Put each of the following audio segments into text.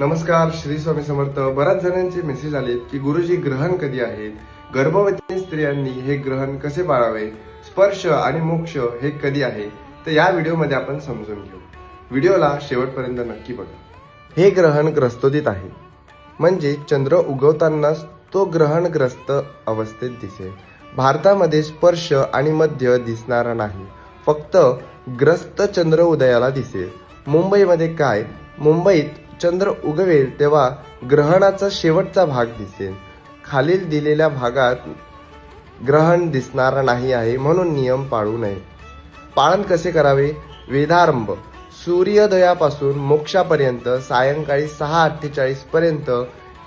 नमस्कार, श्री स्वामी समर्थ. बऱ्याच जणांचे मेसेज आले की गुरुजी ग्रहण कधी आहेत, गर्भवती स्त्रियांनी हे ग्रहण कसे पाळावे, स्पर्श आणि मोक्ष हे कधी आहे. तर या व्हिडिओमध्ये आपण समजून घेऊ. व्हिडिओला शेवटपर्यंत नक्की बघा. हे ग्रहण ग्रस्तोदित आहे, म्हणजे चंद्र उगवतानाच तो ग्रहणग्रस्त अवस्थेत दिसेल. भारतामध्ये स्पर्श आणि मध्य दिसणारा नाही, फक्त ग्रस्त चंद्र उदयाला दिसेल. मुंबईमध्ये काय, मुंबईत चंद्र उगवेल तेव्हा ग्रहणाचा शेवटचा भाग दिसेल. खालील दिलेल्या भागात ग्रहण दिसणार नाही आहे, म्हणून नियम पाळू नये. पाळन कसे करावे? वेदारंभ सूर्योदयापासून मोक्षापर्यंत सायंकाळी 6:48 पर्यंत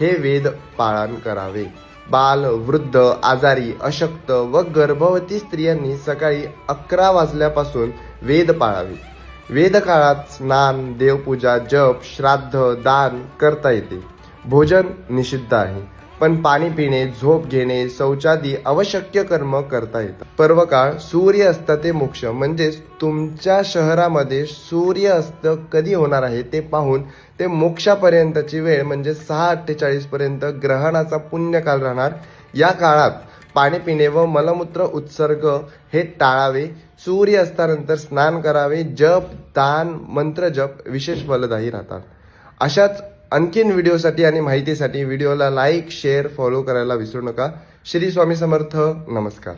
हे वेद पाळन करावे. बाल, वृद्ध, आजारी, अशक्त व गर्भवती स्त्रियांनी सकाळी 11 वाजल्यापासून वेद पाळावे. वेद काळात स्नान, देवपूजा, जप, श्राद्ध, दान करता येते. भोजन निषिद्ध आहे, पण पाणी पिणे, झोप घेणे, शौचादी आवश्यक कर्म करता येतात. पर्वकाळ सूर्यास्त ते मोक्ष, म्हणजेच तुमच्या शहरामध्ये सूर्यास्त कधी होणार आहे ते पाहून ते मोक्षापर्यंतची वेळ म्हणजे 6:48 पर्यंत ग्रहणाचा पुण्यकाल राहणार. या काळात पाणी पिणे व मलमूत्र उत्सर्ग हे टाळावे. सूर्य अस्तानंतर स्नान करावे. जप, दान, मंत्र जप विशेष फलदायी राहतात. अशाच आणखीन व्हिडिओसाठी आणि माहितीसाठी व्हिडिओला लाईक, शेअर, फॉलो करायला विसरू नका. श्री स्वामी समर्थ. नमस्कार.